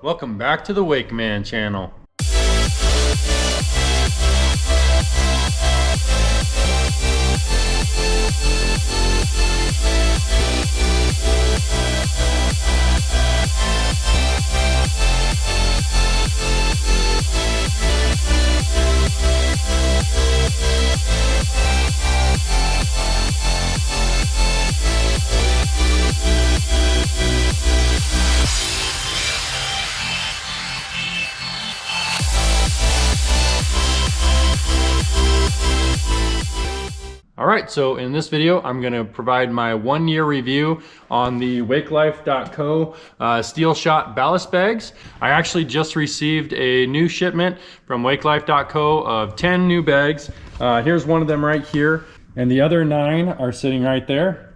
welcome back to the WakeMan channel. Alright, so in this video I'm going to provide my 1-year review on the wakelife.co steel shot ballast bags. I actually just received a new shipment from wakelife.co of 10 new bags. Here's one of them right here, and the other 9 are sitting right there.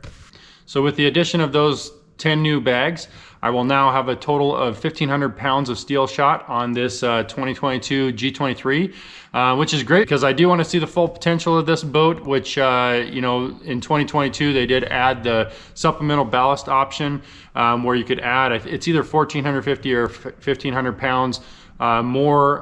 So with the addition of those 10 new bags, I will now have a total of 1,500 pounds of steel shot on this 2022 G23, which is great because I do want to see the full potential of this boat, which, you know, in 2022 they did add the supplemental ballast option where you could add, it's either 1,450 or 1,500 pounds more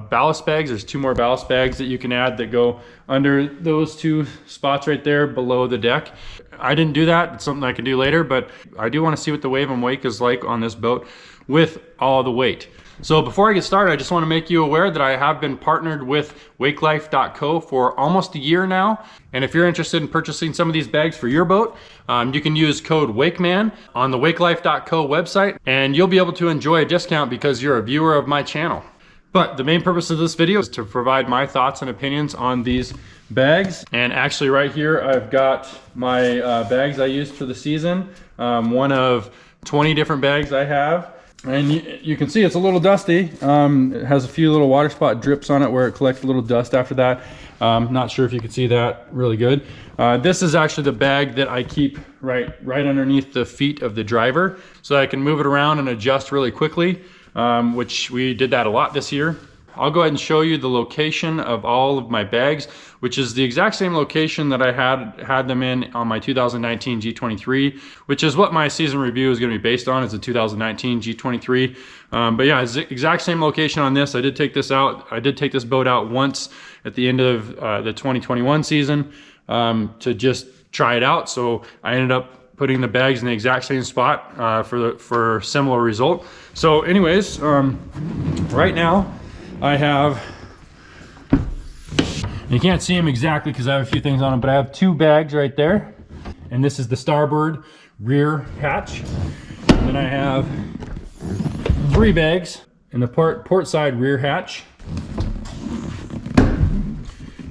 ballast bags. There's 2 more ballast bags that you can add that go under those 2 spots right there below the deck. I didn't do that. It's something I can do later, but I do want to see what the wave and wake is like on this boat with all the weight. So before I get started, I just want to make you aware that I have been partnered with wakelife.co for almost a year now. And if you're interested in purchasing some of these bags for your boat, you can use code WakeMan on the wakelife.co website, and you'll be able to enjoy a discount because you're a viewer of my channel. But the main purpose of this video is to provide my thoughts and opinions on these bags. And actually right here, I've got my bags I used for the season. One of 20 different bags I have. And you can see it's a little dusty. It has a few little water spot drips on it where it collects a little dust after that. Not sure if you can see that really good. This is actually the bag that I keep right underneath the feet of the driver, so I can move it around and adjust really quickly, which we did that a lot this year. I'll go ahead and show you the location of all of my bags, which is the exact same location that I had them in on my 2019 G23, which is what my season review is going to be based on, is the 2019 G23. But yeah, it's the exact same location on this. I did take this out. I did take this boat out once at the end of the 2021 season to just try it out. So I ended up putting the bags in the exact same spot for similar result. So anyways, right now, I have, you can't see them exactly because I have a few things on them, but I have 2 bags right there. And this is the starboard rear hatch. And then I have 3 bags in the port side rear hatch.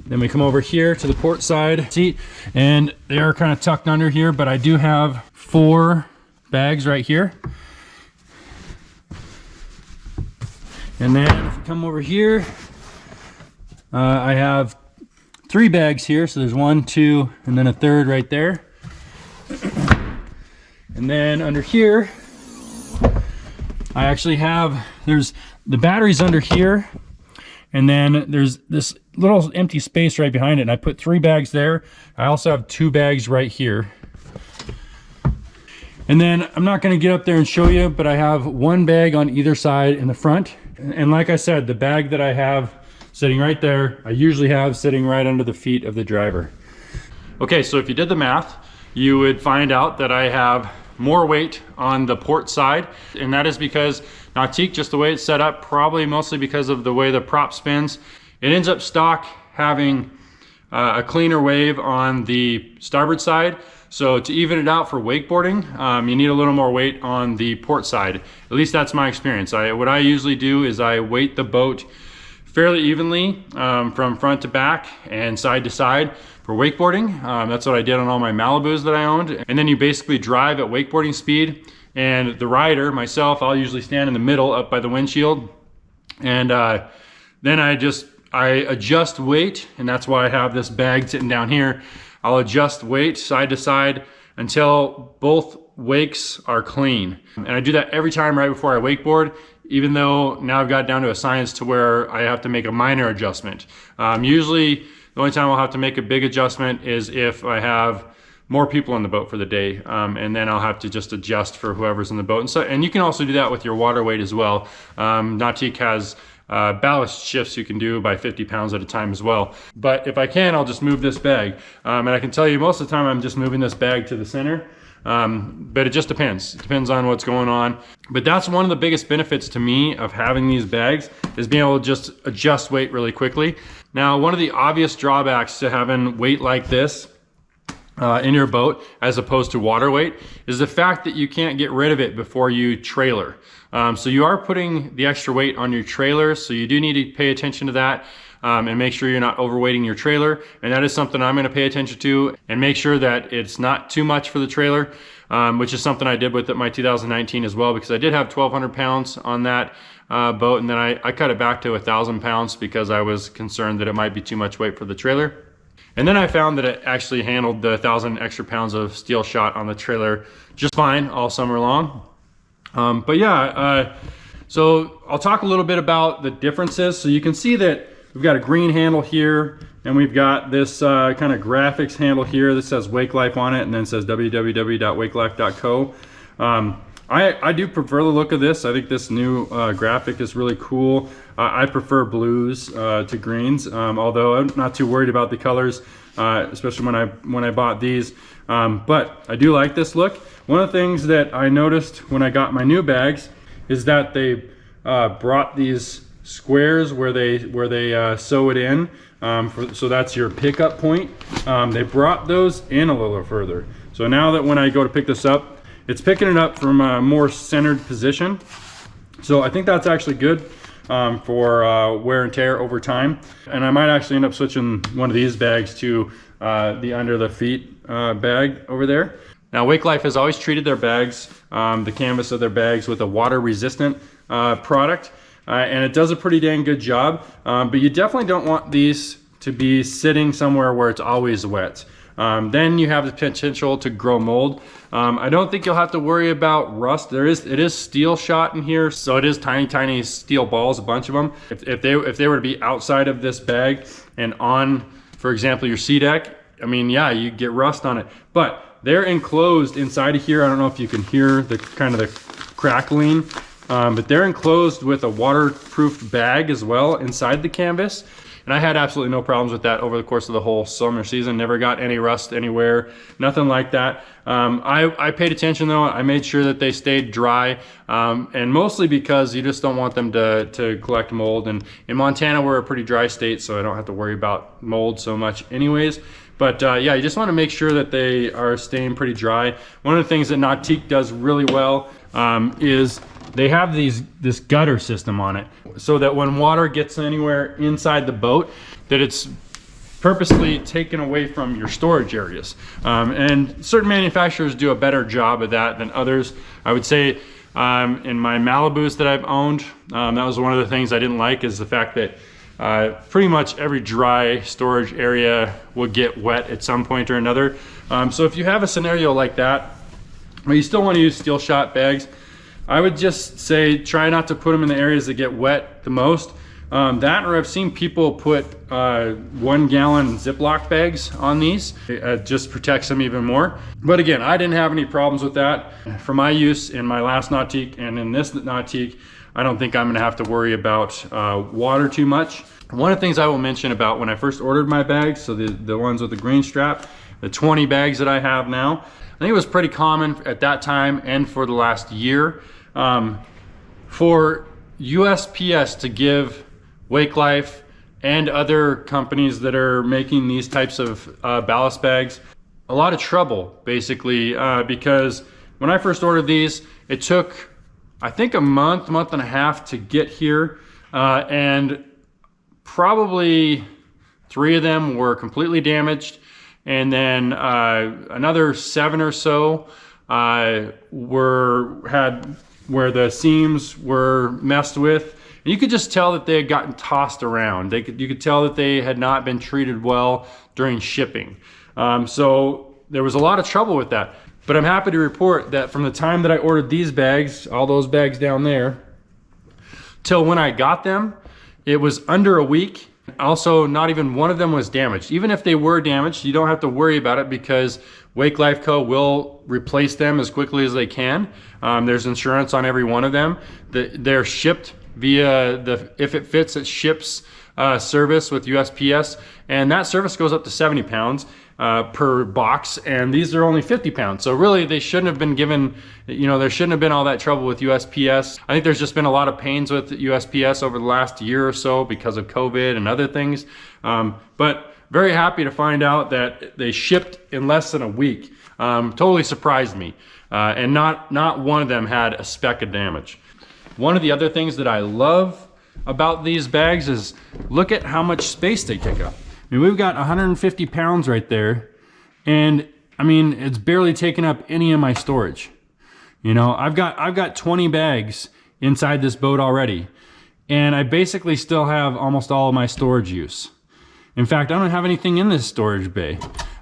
Then we come over here to the port side seat, and they are kind of tucked under here, but I do have 4 bags right here. And then if we come over here, I have 3 bags here. So there's 1, 2, and then a 3rd right there. And then under here, I actually have, there's the batteries under here. And then there's this little empty space right behind it. And I put 3 bags there. I also have 2 bags right here. And then I'm not going to get up there and show you, but I have 1 bag on either side in the front. And like I said, the bag that I have sitting right there, I usually have sitting right under the feet of the driver. Okay, so if you did the math, you would find out that I have more weight on the port side. And that is because Nautique, just the way it's set up, probably mostly because of the way the prop spins, it ends up stock having a cleaner wave on the starboard side. So to even it out for wakeboarding, you need a little more weight on the port side. At least that's my experience. What I usually do is I weight the boat fairly evenly from front to back and side to side for wakeboarding. That's what I did on all my Malibus that I owned. And then you basically drive at wakeboarding speed, and the rider, myself, I'll usually stand in the middle up by the windshield. And then I adjust weight, and that's why I have this bag sitting down here. I'll adjust weight side to side until both wakes are clean. And I do that every time right before I wakeboard, even though now I've got down to a science to where I have to make a minor adjustment. Usually the only time I'll have to make a big adjustment is if I have more people in the boat for the day, and then I'll have to just adjust for whoever's in the boat. And you can also do that with your water weight as well. Nautique has ballast shifts you can do by 50 pounds at a time as well. But if I can, I'll just move this bag. And I can tell you most of the time I'm just moving this bag to the center. But it just depends. It depends on what's going on. But that's one of the biggest benefits to me of having these bags, is being able to just adjust weight really quickly. Now, one of the obvious drawbacks to having weight like this in your boat as opposed to water weight is the fact that you can't get rid of it before you trailer. So you are putting the extra weight on your trailer, so you do need to pay attention to that. And make sure you're not overweighting your trailer. And that is something I'm gonna pay attention to, and make sure that it's not too much for the trailer, which is something I did with my 2019 as well, because I did have 1,200 pounds on that boat, and then I cut it back to 1,000 pounds because I was concerned that it might be too much weight for the trailer. And then I found that it actually handled the 1,000 extra pounds of steel shot on the trailer just fine all summer long. But yeah, so I'll talk a little bit about the differences. So you can see that we've got a green handle here, and we've got this kind of graphics handle here that says Wake Life on it, and then says www.wakelife.co. I do prefer the look of this. I think this new graphic is really cool. I prefer blues to greens, although I'm not too worried about the colors, especially when I bought these. But I do like this look. One of the things that I noticed when I got my new bags is that they brought these squares where they sew it in, so that's your pickup point. They brought those in a little further. So now that when I go to pick this up, it's picking it up from a more centered position. So I think that's actually good for wear and tear over time. And I might actually end up switching one of these bags to the under the feet bag over there. Now, Wake Life has always treated their bags, the canvas of their bags, with a water resistant product. And it does a pretty dang good job, but you definitely don't want these to be sitting somewhere where it's always wet. Then you have the potential to grow mold. I don't think you'll have to worry about rust. It is steel shot in here, so it is tiny steel balls, a bunch of them. If they were to be outside of this bag and on, for example, your sea deck, I mean, yeah, you get rust on it, but they're enclosed inside of here. I don't know if you can hear the kind of the crackling. But they're enclosed with a waterproof bag as well inside the canvas. And I had absolutely no problems with that over the course of the whole summer season. Never got any rust anywhere, nothing like that. I paid attention though. I made sure that they stayed dry, and mostly because you just don't want them to collect mold. And in Montana, we're a pretty dry state, so I don't have to worry about mold so much anyways. But yeah, you just want to make sure that they are staying pretty dry. One of the things that Nautique does really well is they have this gutter system on it, so that when water gets anywhere inside the boat, that it's purposely taken away from your storage areas. And certain manufacturers do a better job of that than others. I would say in my Malibus that I've owned, that was one of the things I didn't like, is the fact that pretty much every dry storage area will get wet at some point or another. So if you have a scenario like that, but you still want to use steel shot bags, I would just say try not to put them in the areas that get wet the most. That, or I've seen people put 1 gallon Ziploc bags on these. It just protects them even more. But again, I didn't have any problems with that. For my use in my last Nautique and in this Nautique, I don't think I'm gonna have to worry about water too much. One of the things I will mention about when I first ordered my bags, so the ones with the green strap, the 20 bags that I have now, I think it was pretty common at that time and for the last year for USPS to give Wake Life and other companies that are making these types of ballast bags a lot of trouble, basically, because when I first ordered these, it took, I think, a month and a half to get here, and probably 3 of them were completely damaged, and then another 7 or so had where the seams were messed with. And you could just tell that they had gotten tossed around. You could tell that they had not been treated well during shipping. So there was a lot of trouble with that. But I'm happy to report that from the time that I ordered these bags, all those bags down there, till when I got them, it was under a week. Also, not even one of them was damaged. Even if they were damaged, you don't have to worry about it, because Wake Life Co. will replace them as quickly as they can. There's insurance on every one of them. They're shipped via the If It Fits, It Ships service with USPS, and that service goes up to 70 pounds per box, and these are only 50 pounds. So really they shouldn't have been given, there shouldn't have been all that trouble with USPS. I think there's just been a lot of pains with USPS over the last year or so because of COVID and other things. But very happy to find out that they shipped in less than a week. Totally surprised me. And not one of them had a speck of damage. One of the other things that I love about these bags is look at how much space they take up. I mean, we've got 150 pounds right there, and I mean, it's barely taking up any of my storage. I've got 20 bags inside this boat already, and I basically still have almost all of my storage use. In fact, I don't have anything in this storage bay.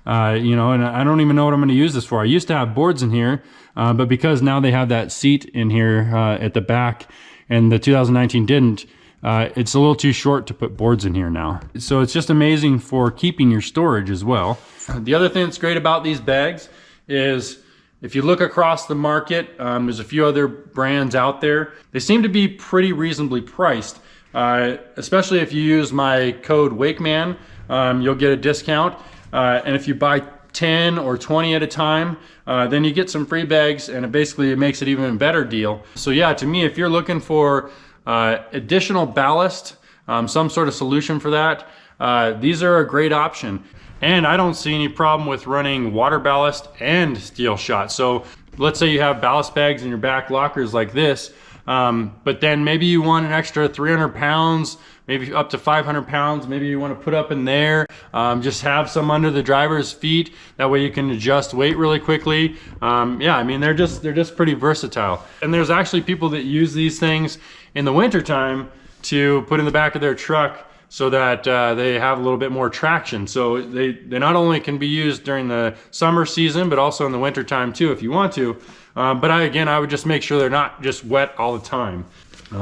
And I don't even know what I'm going to use this for. I used to have boards in here, but because now they have that seat in here at the back, and the 2019 didn't, it's a little too short to put boards in here now. So it's just amazing for keeping your storage as well. The other thing that's great about these bags is if you look across the market, there's a few other brands out there. They seem to be pretty reasonably priced, especially if you use my code WakeMANN, you'll get a discount. And if you buy 10 or 20 at a time, then you get some free bags, and it makes it even a better deal. So yeah, to me, if you're looking for additional ballast, some sort of solution for that, these are a great option. And I don't see any problem with running water ballast and steel shot. So let's say you have ballast bags in your back lockers like this, but then maybe you want an extra 300 pounds, maybe up to 500 pounds, maybe you want to put up in there, just have some under the driver's feet. That way you can adjust weight really quickly. Yeah, I mean, they're just pretty versatile. And there's actually people that use these things in the winter time to put in the back of their truck so that they have a little bit more traction. So they not only can be used during the summer season, but also in the winter time too, if you want to. But I would just make sure they're not just wet all the time.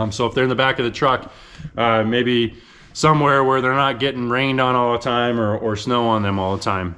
So if they're in the back of the truck, maybe somewhere where they're not getting rained on all the time or snow on them all the time.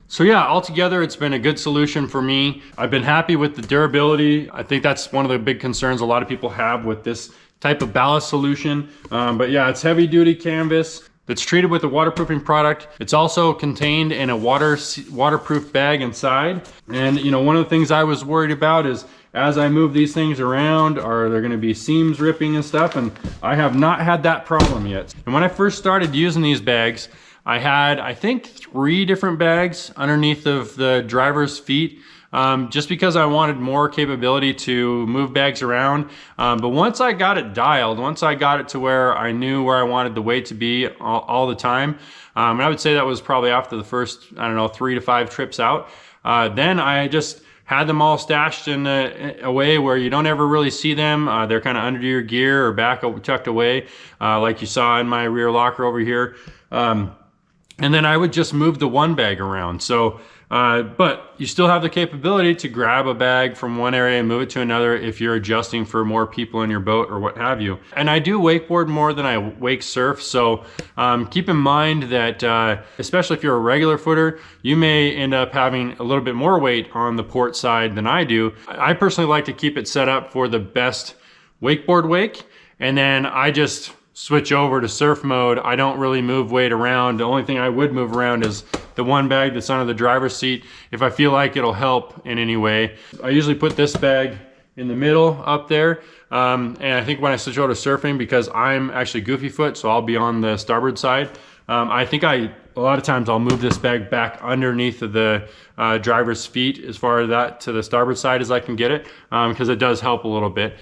So yeah, altogether, it's been a good solution for me. I've been happy with the durability. I think that's one of the big concerns a lot of people have with this type of ballast solution. But yeah, it's heavy duty canvas that's treated with a waterproofing product. It's also contained in a waterproof bag inside. And one of the things I was worried about is as I move these things around, are there gonna be seams ripping and stuff? And I have not had that problem yet. And when I first started using these bags, I had, I think, 3 different bags underneath of the driver's feet, just because I wanted more capability to move bags around. But once I got it dialed, once I got it to where I knew where I wanted the weight to be all the time, and I would say that was probably after the first, 3 to 5 trips out, then I just had them all stashed in a way where you don't ever really see them. They're kind of under your gear or back tucked away, like you saw in my rear locker over here. And then I would just move the one bag around. So, but you still have the capability to grab a bag from one area and move it to another if you're adjusting for more people in your boat or what have you. And I do wakeboard more than I wake surf. So keep in mind that, especially if you're a regular footer, you may end up having a little bit more weight on the port side than I do. I personally like to keep it set up for the best wakeboard wake. And then I just switch over to surf mode. I don't really move weight around. The only thing I would move around is the one bag that's under the driver's seat if I feel like it'll help in any way. I usually put this bag in the middle up there. And I think when I switch over to surfing, because I'm actually goofy foot, so I'll be on the starboard side, I think a lot of times I'll move this bag back underneath of the driver's feet as far as that to the starboard side as I can get it, because it does help a little bit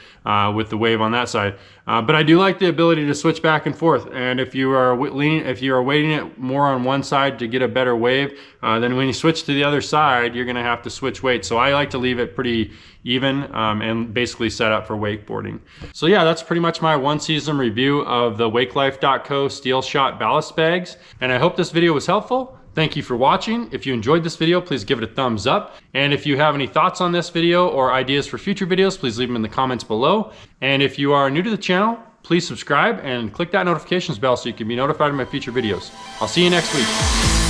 with the wave on that side. But I do like the ability to switch back and forth. And if you are weighting it more on one side to get a better wave, then when you switch to the other side, you're gonna have to switch weight. So I like to leave it pretty even and basically set up for wakeboarding. So yeah, that's pretty much my 1 season review of the wakelife.co steel shot ballast bags. And I hope this video was helpful. Thank you for watching. If you enjoyed this video, please give it a thumbs up. And if you have any thoughts on this video or ideas for future videos, please leave them in the comments below. And if you are new to the channel, please subscribe and click that notifications bell so you can be notified of my future videos. I'll see you next week.